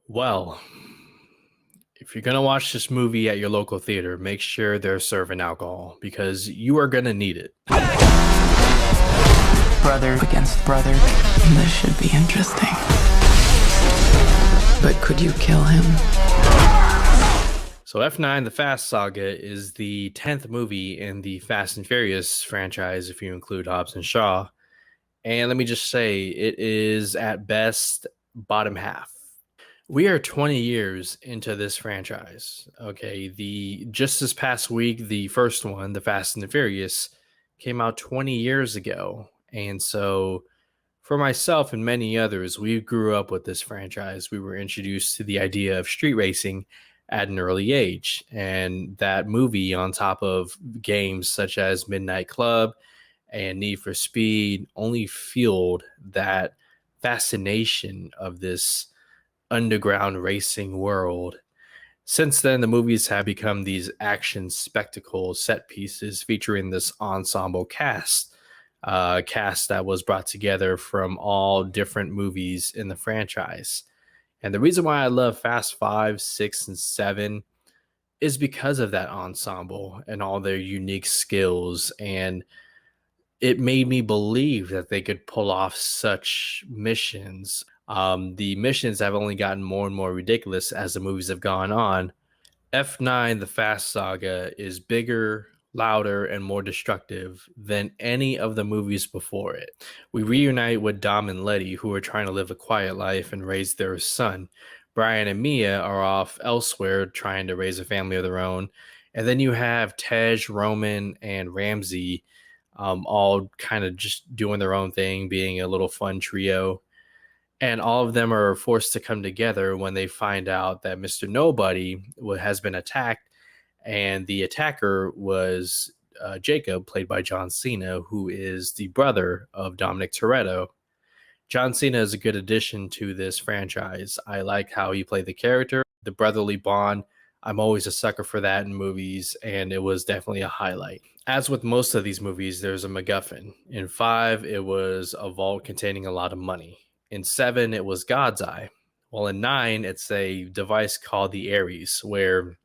Well, if you're going to watch this movie at your local theater, make sure they're serving alcohol because you are going to need it. Brother against brother. This should be interesting. But could you kill him? So F9, The Fast Saga, is the 10th movie in the Fast and Furious franchise, if you include Hobbs and Shaw. And let me just say, it is at best bottom half. We are 20 years into this franchise. Okay, the just this past week, the first one, The Fast and the Furious, came out 20 years ago. And so for myself and many others, we grew up with this franchise. We were introduced to the idea of street racing at an early age. And that movie, on top of games such as Midnight Club and Need for Speed, only fueled that fascination of this underground racing world. Since then, the movies have become these action spectacle set pieces featuring this ensemble cast that was brought together from all different movies in the franchise. And the reason why I love Fast 5, 6, and 7 is because of that ensemble and all their unique skills. And it made me believe that they could pull off such missions. The missions have only gotten more and more ridiculous as the movies have gone on. F9, The Fast Saga, is bigger, louder, and more destructive than any of the movies before it. We reunite with Dom and Letty, who are trying to live a quiet life and raise their son. Brian and Mia are off elsewhere trying to raise a family of their own. And then you have Tej, Roman, and Ramsey all kind of just doing their own thing, being a little fun trio. And all of them are forced to come together when they find out that Mr. Nobody has been attacked, and the attacker was Jacob, played by John Cena, who is the brother of Dominic Toretto. John Cena is a good addition to this franchise. I like how he played the character, the brotherly bond. I'm always a sucker for that in movies, and it was definitely a highlight. As with most of these movies, there's a MacGuffin. In 5, it was a vault containing a lot of money. In 7, it was God's Eye. Well, in 9, it's a device called the Ares, where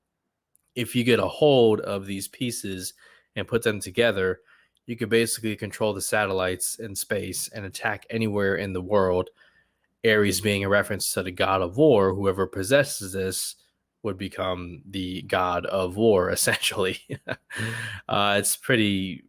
if you get a hold of these pieces and put them together, you could basically control the satellites in space and attack anywhere in the world. Ares being a reference to the god of war. Whoever possesses this would become the god of war, essentially. It's pretty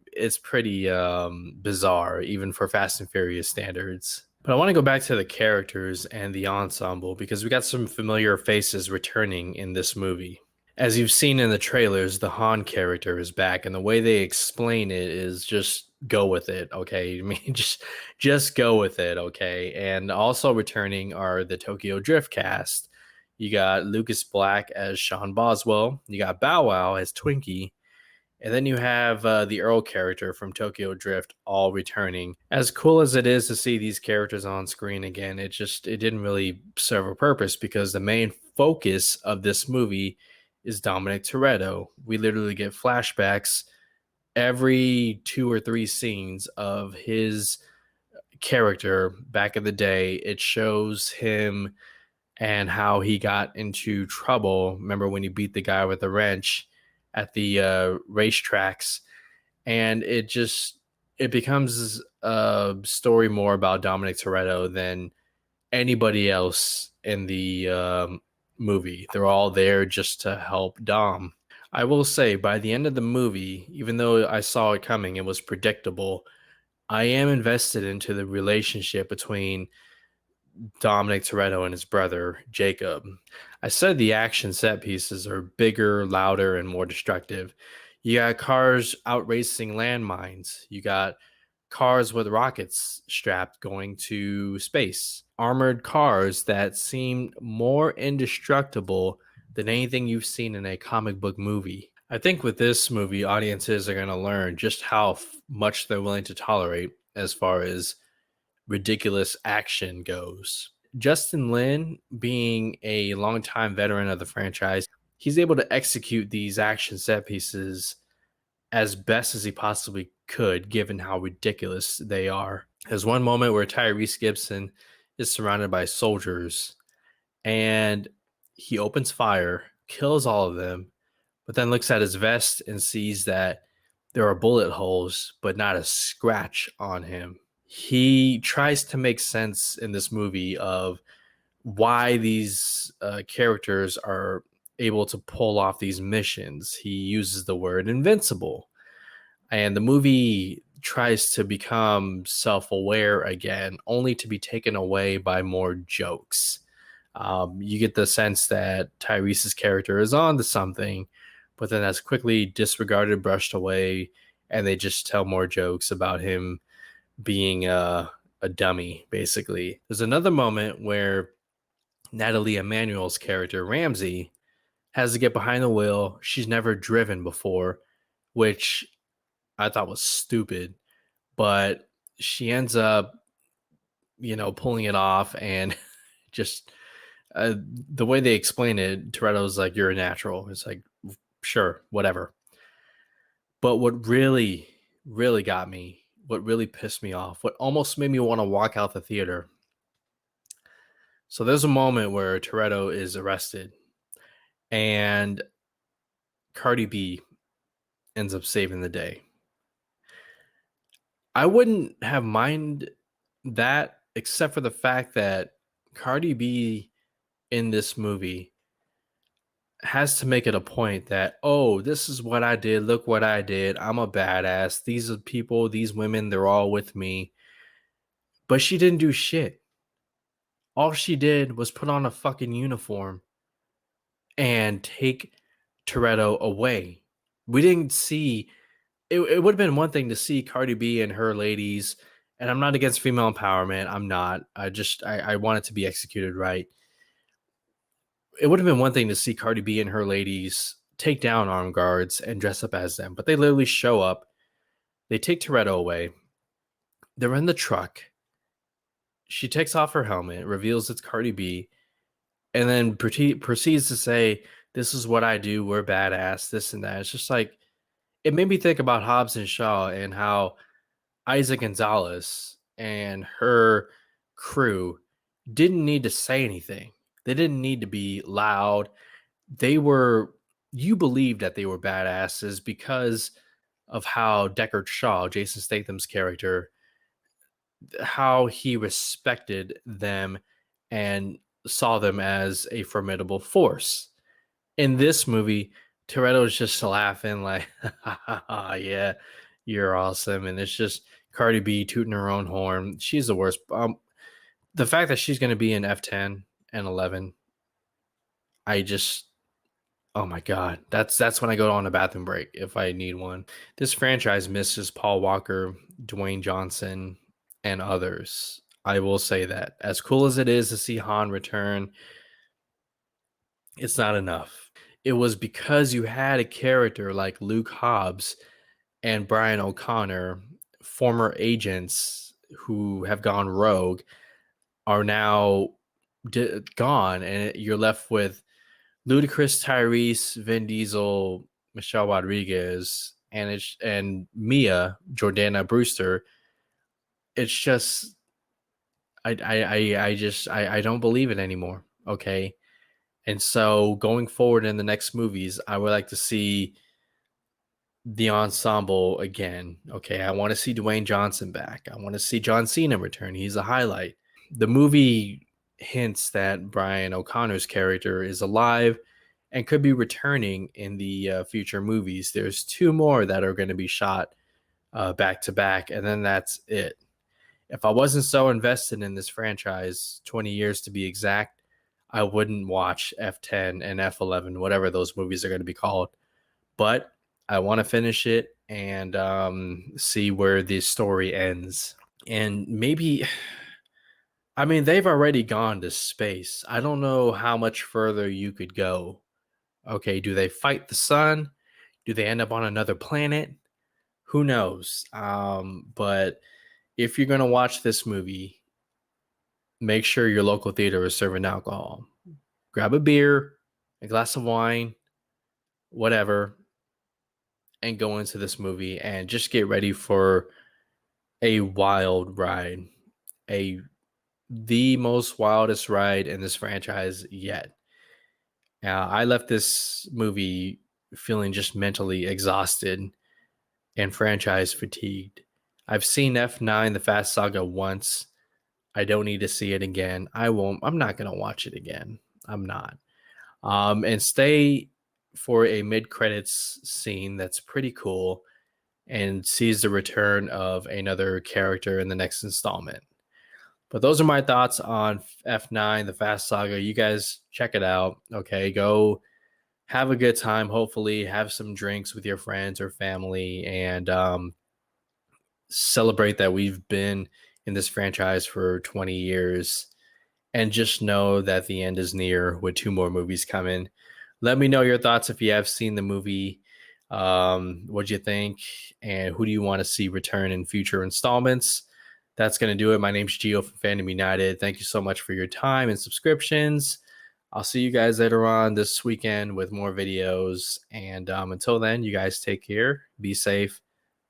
bizarre, even for Fast and Furious standards. But I want to go back to the characters and the ensemble because we got some familiar faces returning in this movie. As you've seen in the trailers, the Han character is back, and the way they explain it is just go with it, okay? I mean, just go with it, okay? And also returning are the Tokyo Drift cast. You got Lucas Black as Sean Boswell. You got Bow Wow as Twinkie. And then you have the Earl character from Tokyo Drift all returning. As cool as it is to see these characters on screen again, it didn't really serve a purpose because the main focus of this movie is Dominic Toretto. We literally get flashbacks every 2 or 3 scenes of his character back in the day. It shows him and how he got into trouble. Remember when he beat the guy with a wrench at the racetracks? And it becomes a story more about Dominic Toretto than anybody else in the movie. They're all there just to help Dom. I will say, by the end of the movie, even though I saw it coming, it was predictable. I am invested into the relationship between Dominic Toretto and his brother, Jacob. I said the action set pieces are bigger, louder, and more destructive. You got cars outracing landmines. You got cars with rockets strapped going to space. Armored cars that seem more indestructible than anything you've seen in a comic book movie. I think with this movie, audiences are going to learn just how much they're willing to tolerate as far as ridiculous action goes. Justin Lin, being a longtime veteran of the franchise, he's able to execute these action set pieces as best as he possibly could, given how ridiculous they are. There's one moment where Tyrese Gibson is surrounded by soldiers, and he opens fire, kills all of them, but then looks at his vest and sees that there are bullet holes, but not a scratch on him. He tries to make sense in this movie of why these characters are able to pull off these missions. He uses the word invincible, and the movie tries to become self-aware again, only to be taken away by more jokes. You get the sense that Tyrese's character is on to something, but then that's quickly disregarded, brushed away, and they just tell more jokes about him being a dummy, basically. There's another moment where Natalie Emmanuel's character, Ramsey, has to get behind the wheel. She's never driven before, which I thought was stupid, but she ends up, pulling it off and just the way they explain it, Toretto's like, "You're a natural." It's like, sure, whatever. But what really, really got me, what really pissed me off, what almost made me want to walk out the theater. So there's a moment where Toretto is arrested and Cardi B ends up saving the day. I wouldn't have mind that except for the fact that Cardi B in this movie has to make it a point that, oh, this is what I did. Look what I did. I'm a badass. These are people, these women, they're all with me. But she didn't do shit. All she did was put on a fucking uniform and take Toretto away. We didn't see it would have been one thing to see Cardi B and her ladies, and I'm not against female empowerment. I'm not. I want it to be executed right. It would have been one thing to see Cardi B and her ladies take down armed guards and dress up as them, but they literally show up. They take Toretto away. They're in the truck. She takes off her helmet, reveals it's Cardi B, and then proceeds to say, "This is what I do. We're badass. This and that." It's just like it made me think about Hobbs and Shaw and how Isaac Gonzalez and her crew didn't need to say anything. They didn't need to be loud. They were, you believed that they were badasses because of how Deckard Shaw, Jason Statham's character, how he respected them and saw them as a formidable force. In this movie, Toretto's just laughing like, yeah, you're awesome. And it's just Cardi B tooting her own horn. She's the worst. The fact that she's going to be in F10 and 11, I just, oh my God. That's when I go on a bathroom break if I need one. This franchise misses Paul Walker, Dwayne Johnson, and others. I will say that. As cool as it is to see Han return, it's not enough. It was because you had a character like Luke Hobbs and Brian O'Connor, former agents who have gone rogue, are now gone, and you're left with Ludacris, Tyrese, Vin Diesel, Michelle Rodriguez, and Mia Jordana Brewster. It's just I don't believe it anymore. Okay. And so going forward in the next movies, I would like to see the ensemble again. Okay, I want to see Dwayne Johnson back. I want to see John Cena return. He's a highlight. The movie hints that Brian O'Connor's character is alive and could be returning in the future movies. There's two more that are going to be shot back to back, and then that's it. If I wasn't so invested in this franchise, 20 years to be exact, I wouldn't watch F10 and F11, whatever those movies are going to be called. But I want to finish it and see where the story ends. And maybe, I mean, they've already gone to space. I don't know how much further you could go. Okay, do they fight the sun? Do they end up on another planet? Who knows? But if you're going to watch this movie, make sure your local theater is serving alcohol. Grab a beer, a glass of wine, whatever, and go into this movie and just get ready for a wild ride, a the most wildest ride in this franchise yet. I left this movie feeling just mentally exhausted and franchise fatigued. I've seen F9, the Fast Saga, once. I don't need to see it again. I'm not going to watch it again. I'm not. And stay for a mid credits scene that's pretty cool and sees the return of another character in the next installment. But those are my thoughts on F9, the Fast Saga. You guys check it out. Okay, go have a good time. Hopefully, have some drinks with your friends or family and celebrate that we've been in this franchise for 20 years and just know that the end is near with 2 more movies coming. Let me know your thoughts if you have seen the movie. What'd you think? And who do you want to see return in future installments? That's going to do it. My name's Gio from Fandom United. Thank you so much for your time and subscriptions. I'll see you guys later on this weekend with more videos. And until then, you guys take care. Be safe.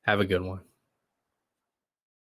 Have a good one.